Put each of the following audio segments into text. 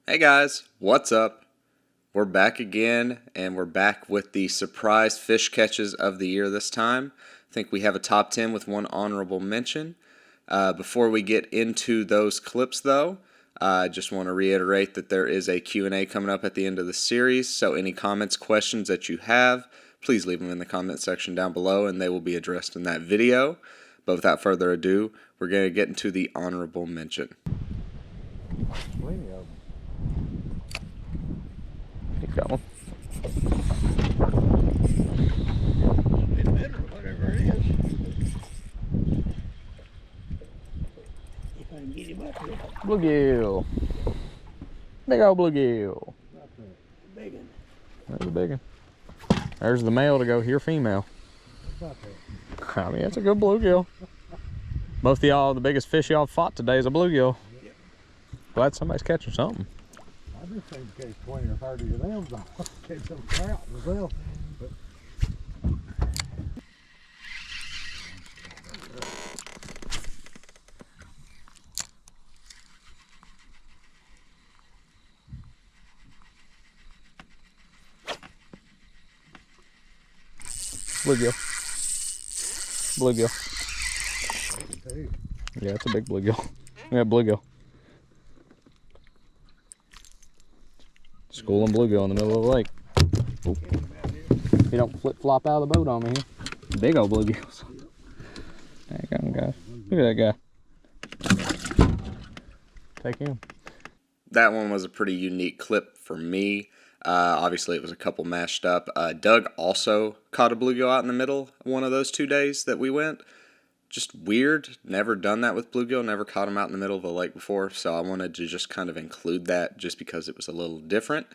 Hey guys, what's up? We're back again, and we're back with the surprise fish catches of the year this time. I think we have a top 10 with one honorable mention. Before we get into those clips though, I just want to reiterate that there is a Q&A coming up at the end of the series, so any comments, questions that you have, please leave them in the comment section down below and they will be addressed in that video. But without further ado, we're going to get into the honorable mention. Got one. Whatever it is. If I can get him up here. Bluegill. Big old bluegill. Big one. There's a big one. There's the male to go here, female. I mean, that's a good bluegill. Both of y'all, the biggest fish y'all fought today is a bluegill. Yep. Glad somebody's catching something. I just think catch 20 or 30 of them, I'll catch some trout as well. But Bluegill. Bluegill. hey, Yeah, it's a big bluegill. Yeah, bluegill. Schooling bluegill in the middle of the lake. Oop. You don't flip flop out of the boat on me here. Big old bluegills. There you go, guys. Look at that guy. Take him. That one was a pretty unique clip for me. Obviously, it was a couple mashed up. Doug also caught a bluegill out in the middle one of those 2 days that we went. Just weird. Never done that with bluegill. Never caught him out in the middle of the lake before. So I wanted to just kind of include that just because it was a little different.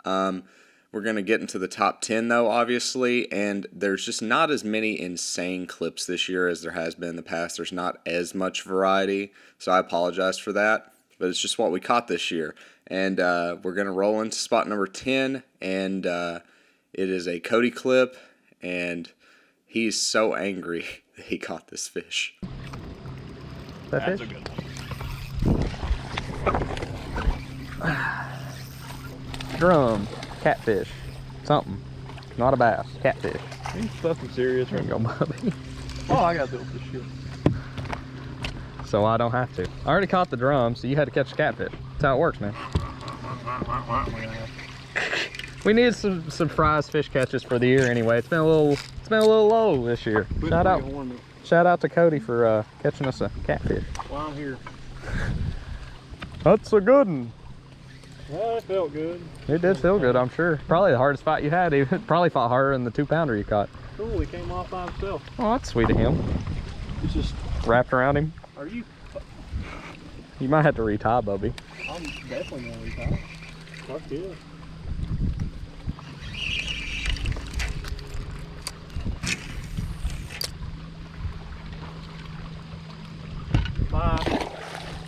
We're going to get into the top 10 though, obviously. And there's just not as many insane clips this year as there has been in the past. There's not as much variety. So I apologize for that. But it's just what we caught this year. And we're going to roll into spot number 10. And it is a Cody clip. And he's so angry that he caught this fish. That fish? Drum. Catfish. Something. Not a bass. Catfish. He's fucking serious There you go, Bobby. Oh, I got built this shit. So I don't have to. I already caught the drum, so you had to catch the catfish. That's how it works, man. We needed some surprise fish catches for the year anyway. It's been a little low this year. Shout out to Cody for catching us a catfish. While I'm here. That's a good one. Well, it felt good. It did feel good, I'm sure. Probably the hardest fight you had. He probably fought harder than the 2-pounder you caught. Cool, he came off by himself. Oh, that's sweet of him. He's just, Wrapped around him. are you? You might have to retie, Bubby. I'm definitely gonna retire. Fuck yeah. Bye.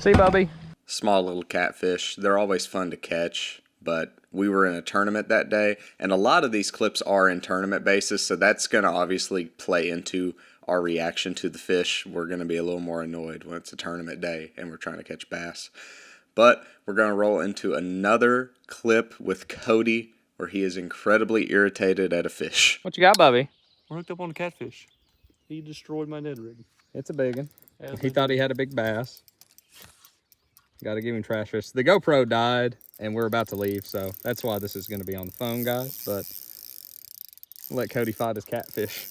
See, Bubby. Small little catfish. They're always fun to catch, but we were in a tournament that day, and a lot of these clips are in tournament basis, so that's going to obviously play into our reaction to the fish. We're going to be a little more annoyed when it's a tournament day and we're trying to catch bass. But we're going to roll into another clip with Cody where he is incredibly irritated at a fish. What you got, Bubby? We're hooked up on a catfish. He destroyed my Ned rig. It's a big one. He thought he had a big bass. Got to give him trash fish. The GoPro died, and we're about to leave, so that's why this is going to be on the phone, guys. But I'll let Cody fight his catfish.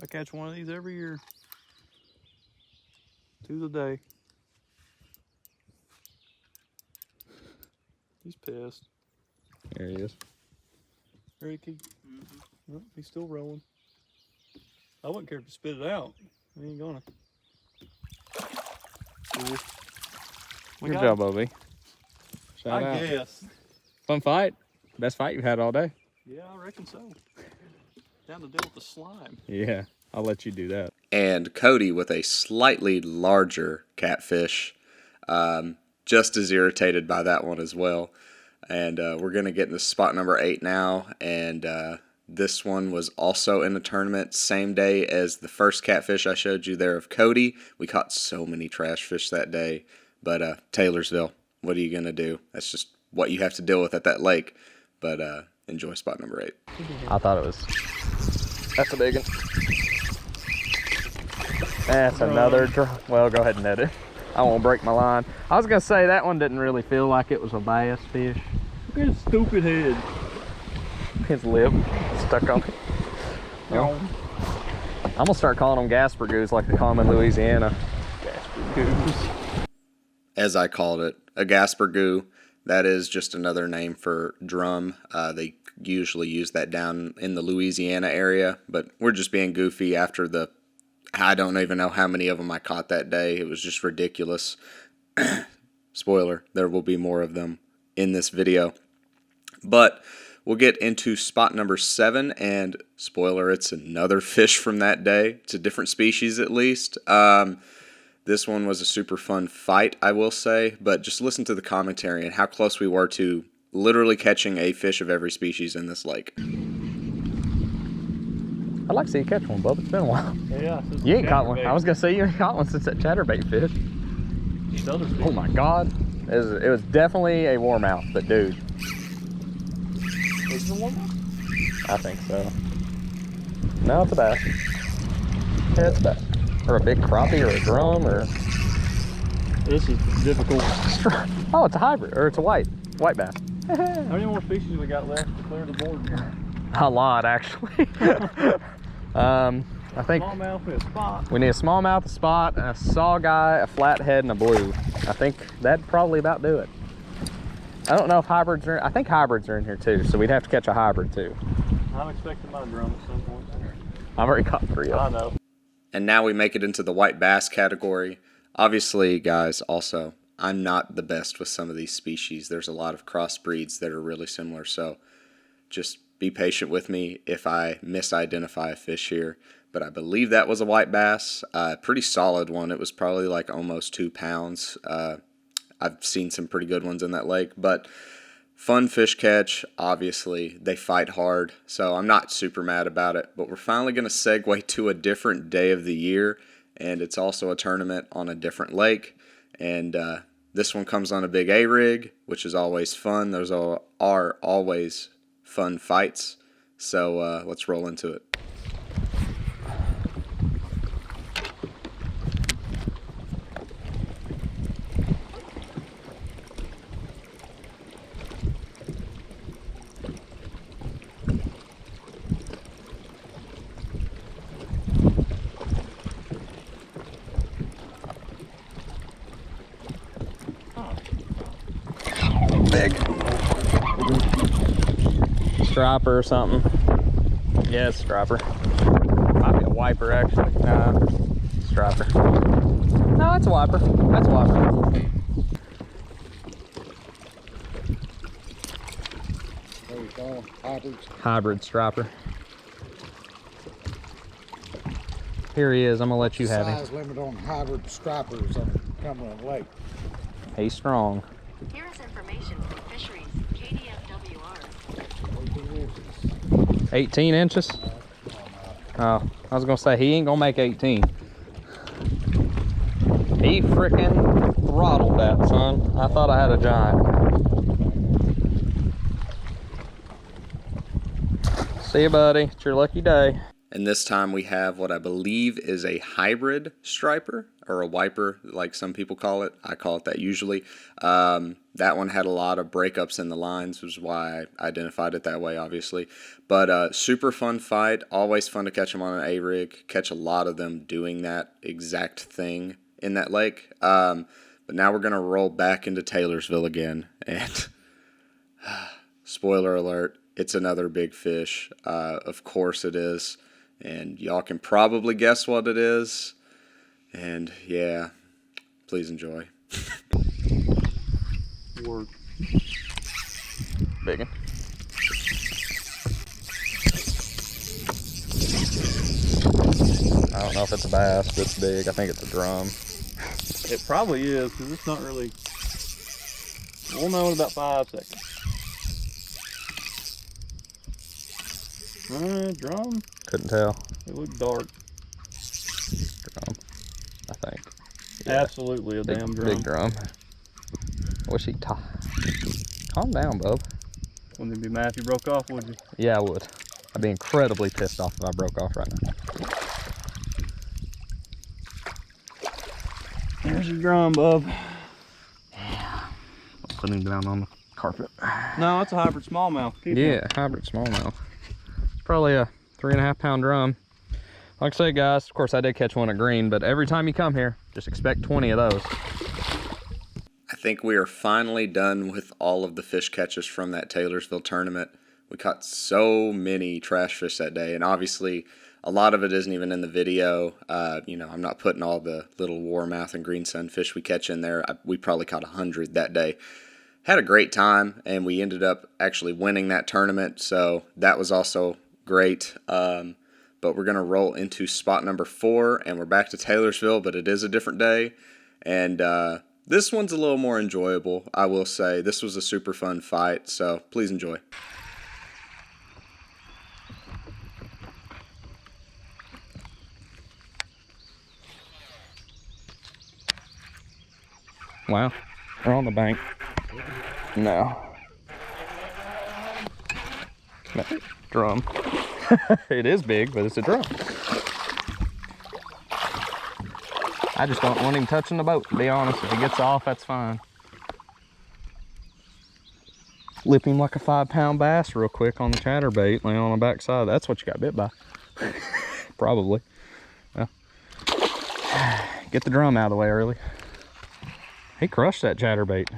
I catch one of these every year. 2 a day. He's pissed. There he is. Very key. Well, he's still rolling. I wouldn't care if you spit it out. He ain't gonna. Cool. Good job, Bubby. Shout I out. guess. Fun fight. Best fight you've had all day. Yeah, I reckon so. Down to deal with the slime. Yeah, I'll let you do that. And Cody with a slightly larger catfish. Just as irritated by that one as well. And we're going to get into spot number 8 now. And this one was also in a tournament, same day as the first catfish I showed you there of Cody. We caught so many trash fish that day. But Taylorsville, what are you gonna do? That's just what you have to deal with at that lake. But enjoy spot number 8. I thought it was. That's a big one. That's another drum. Well, go ahead and net it. I won't break my line. I was gonna say that one didn't really feel like it was a bass fish. Look at his stupid head. His lip stuck on it. Well, I'm gonna start calling them gaspergoos like they call them in Louisiana. GASPERGOUs. As I called it, a gaspergou. That is just another name for drum. They usually use that down in the Louisiana area, but we're just being goofy after the, I don't even know how many of them I caught that day. It was just ridiculous. Spoiler, there will be more of them in this video. But we'll get into spot number 7, and spoiler, it's another fish from that day. It's a different species at least. This one was a super fun fight, I will say, but just listen to the commentary and how close we were to literally catching a fish of every species in this lake. I'd like to see you catch one, Bub. It's been a while. Yeah. You ain't caught one. I was gonna say you ain't caught one since that chatterbait fish. Oh my God. It was definitely a warmouth, but dude. Is it a warmouth? I think so. No, it's a bass. Yeah, it's a bass. Or a big crappie or a drum or... This is difficult. Oh, it's a hybrid, or it's a white bass. How many more species we got left to clear the board? A lot, actually. I think Smallmouth with a spot. we need a smallmouth, a spot, a saw guy, a flathead, and a blue. I think that'd probably about do it. I don't know if hybrids are... I think hybrids are in here too, so we'd have to catch a hybrid too. I'm expecting my drum at some point. I've already caught 3 of them. I know. And now we make it into the white bass category. Obviously, guys, also, I'm not the best with some of these species. There's a lot of crossbreeds that are really similar, so just be patient with me if I misidentify a fish here. But I believe that was a white bass, pretty solid one. It was probably like almost 2 pounds. I've seen some pretty good ones in that lake, but fun fish catch. Obviously, they fight hard, so I'm not super mad about it. But we're finally going to segue to a different day of the year, and it's also a tournament on a different lake. And this one comes on a big A-rig, which is always fun. Those are always fun fights. So let's roll into it. Big striper or something. Yeah, it's striper. Might be a wiper actually. Nah, striper. No, it's a wiper. That's a wiper. What do you call them? Hybrids. Hybrid striper. Here he is. I'm gonna let you have him. Size limit on hybrid stripers on Cumberland Lake. He's strong. Here is information from Fisheries KDFWR. 18 inches? Oh, I was gonna say he ain't gonna make 18. He frickin' throttled that, son. I thought I had a giant. See you, buddy. It's your lucky day. And this time we have what I believe is a hybrid striper, or a wiper, like some people call it. I call it that usually. That one had a lot of breakups in the lines, which is why I identified it that way, obviously. But super fun fight. Always fun to catch them on an A-rig. Catch a lot of them doing that exact thing in that lake. But now we're going to roll back into Taylorsville again. And spoiler alert, it's another big fish. Of course it is. And y'all can probably guess what it is. And yeah, please enjoy. Word. Big one. I don't know if it's a bass, but it's big. I think it's a drum. It probably is, because it's not really... We'll know in about 5 seconds. Drum? Couldn't tell. It looked dark. Drum, I think. Absolutely a damn drum. Big drum. wish he tied. Calm down, bub. Wouldn't it be mad if you broke off, would you? Yeah, I would. I'd be incredibly pissed off if I broke off right now. There's your drum, bub. Yeah. I'll put him down on the carpet. No, it's a hybrid smallmouth. Yeah, hybrid smallmouth. It's probably a 3.5 pound drum. Like I say, guys, of course I did catch one at green, but every time you come here, just expect 20 of those. I think we are finally done with all of the fish catches from that Taylorsville tournament. We caught so many trash fish that day, and obviously a lot of it isn't even in the video. You know, I'm not putting all the little warmouth and green sunfish we catch in there. We probably caught 100 that day. Had a great time, and we ended up actually winning that tournament, so that was also great. But we're going to roll into spot number 4, and we're back to Taylorsville, but it is a different day. And this one's a little more enjoyable, I will say. This was a super fun fight, so please enjoy. Wow, we're on the bank. No. Drum. It is big, but it's a drum. I just don't want him touching the boat, to be honest. If he gets off, that's fine. Lip him like a 5 pound bass real quick on the chatterbait, lay on the backside. That's what you got bit by. Probably. Well, get the drum out of the way early. He crushed that chatterbait.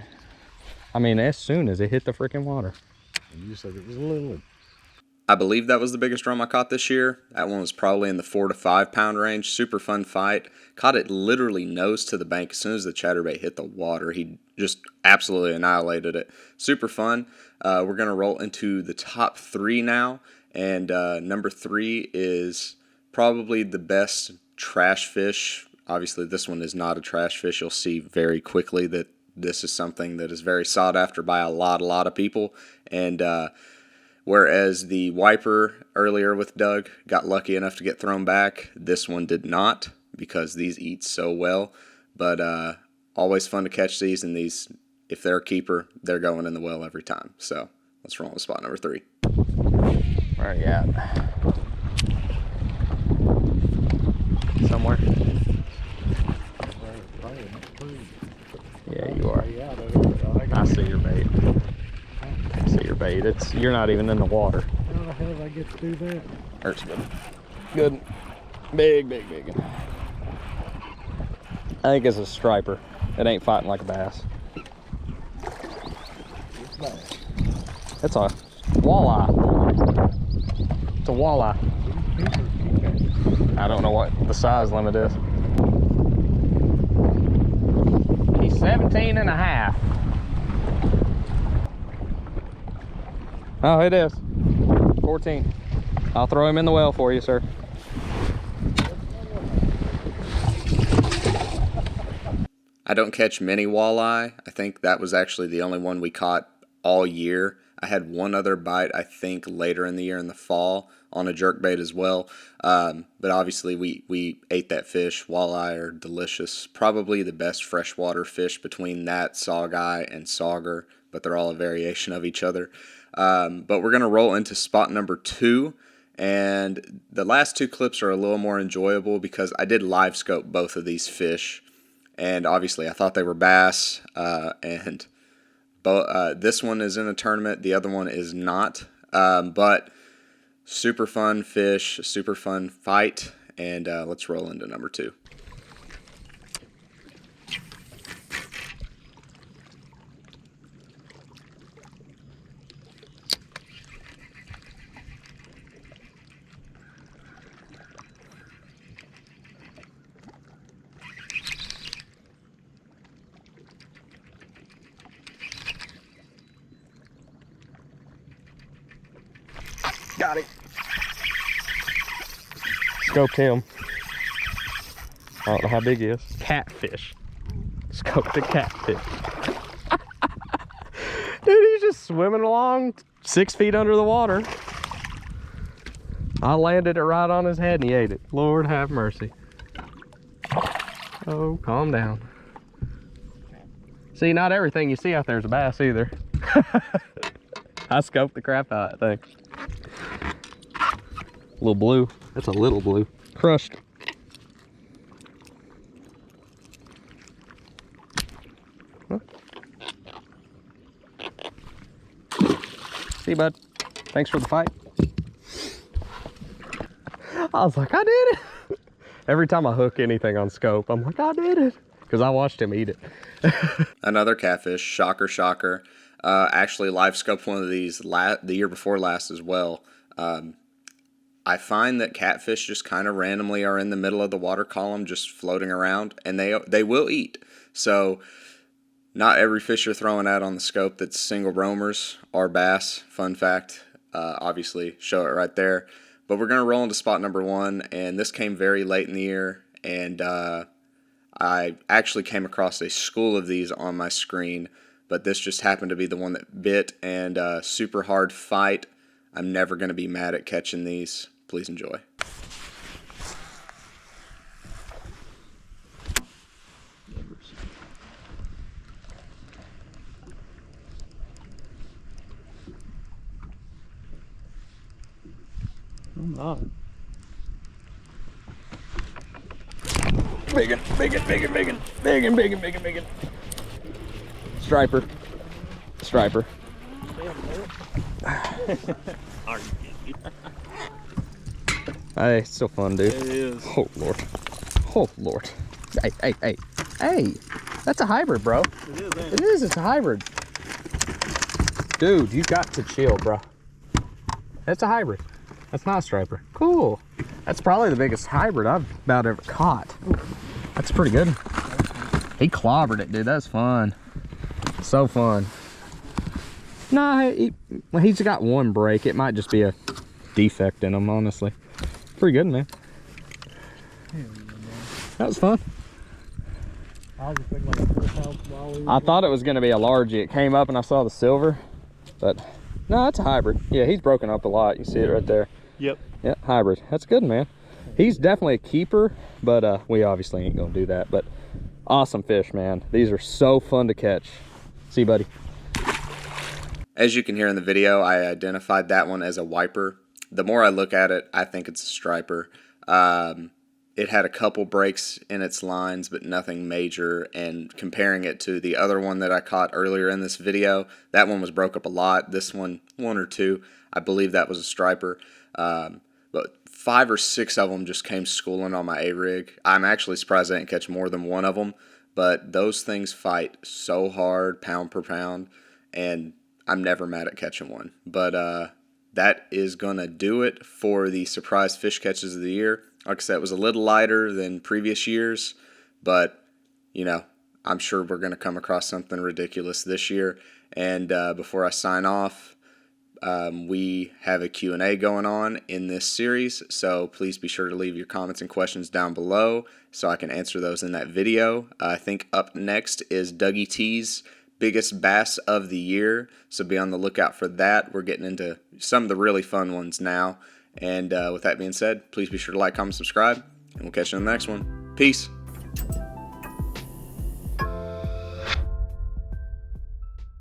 I mean, as soon as it hit the freaking water. And you said it was a little. I believe that was the biggest drum I caught this year. That one was probably in the 4 to 5 pound range. Super fun fight. Caught it literally nose to the bank. As soon as the chatterbait hit the water, he just absolutely annihilated it. Super fun. We're going to roll into the top 3 now. And number 3 is probably the best trash fish. Obviously, this one is not a trash fish. You'll see very quickly that this is something that is very sought after by a lot of people. And whereas the wiper earlier with Doug got lucky enough to get thrown back, this one did not because these eat so well. But always fun to catch these, and these, if they're a keeper, they're going in the well every time. So let's roll with spot number 3. Where are you at? Somewhere? Yeah, you are. I see your bait. I see your bait. You're not even in the water. How the hell did I get to do that? Hurts good. Good. Big. I think it's a striper. It ain't fighting like a bass. It's a walleye. It's a walleye. I don't know what the size limit is. He's 17 and a half. Oh, it is. 14. I'll throw him in the well for you, sir. I don't catch many walleye. I think that was actually the only one we caught all year. I had one other bite, I think, later in the year in the fall on a jerkbait as well. But obviously we ate that fish. Walleye are delicious. Probably the best freshwater fish between that, saugeye, and sauger, but they're all a variation of each other. But we're going to roll into spot number 2. And the last 2 clips are a little more enjoyable because I did live scope both of these fish. And obviously I thought they were bass. This one is in a tournament. The other one is not. But super fun fish, super fun fight. And let's roll into number 2. Got it. Scoped him. I don't know how big he is. Catfish. Scoped a catfish. Dude, he's just swimming along 6 feet under the water. I landed it right on his head and he ate it. Lord have mercy. Oh, calm down. See, not everything you see out there is a bass either. I scoped the crap out of that thing. Little blue. That's a little blue. Crushed. Huh? See you, bud. Thanks for the fight. I was like, I did it. Every time I hook anything on scope, I'm like, I did it. Because I watched him eat it. Another catfish, shocker, shocker. Actually live scoped one of these the year before last as well. I find that catfish just kind of randomly are in the middle of the water column just floating around, and they will eat. So not every fish you're throwing out on the scope that's single roamers are bass. Fun fact, obviously show it right there. But we're going to roll into spot number 1, and this came very late in the year, and I actually came across a school of these on my screen, but this just happened to be the one that bit, and super hard fight. I'm never going to be mad at catching these. Please enjoy. Oh my. Biggin, biggin, biggin, biggin, biggin, biggin, biggin, biggin. Striper. Striper. Hey, it's still fun, dude. It is. Oh, Lord. Oh, Lord. Hey, hey, hey. Hey, that's a hybrid, bro. It is, ain't it? It is, it's a hybrid. Dude, you got to chill, bro. That's a hybrid. That's not a striper. Cool. That's probably the biggest hybrid I've about ever caught. That's pretty good. He clobbered it, dude. That's fun. So fun. Nah, well, he's got one break. It might just be a defect in him, honestly. Pretty good, man. That was fun. I was thinking like a 4-pound smalley. I thought it was going to be a largie. It came up and I saw the silver, but no, it's a hybrid. Yeah, he's broken up a lot. You see it right there. Yep. Yeah, hybrid. That's good, man. He's definitely a keeper, but we obviously ain't gonna do that. But awesome fish, man. These are so fun to catch. See you, buddy. As you can hear in the video, I identified that one as a wiper. The more I look at it, I think it's a striper. It had a couple breaks in its lines, but nothing major. And comparing it to the other one that I caught earlier in this video, that one was broke up a lot. This one or two, I believe that was a striper. But 5 or 6 of them just came schooling on my A-rig. I'm actually surprised I didn't catch more than one of them. But those things fight so hard, pound per pound, and I'm never mad at catching one. But that is going to do it for the surprise fish catches of the year. Like I said, it was a little lighter than previous years, but, you know, I'm sure we're going to come across something ridiculous this year. And before I sign off, we have a Q&A going on in this series, so please be sure to leave your comments and questions down below so I can answer those in that video. I think up next is Dougie T's biggest bass of the year, so be on the lookout for that. We're getting into some of the really fun ones now. And with that being said, please be sure to like, comment, subscribe, and we'll catch you on the next one. Peace.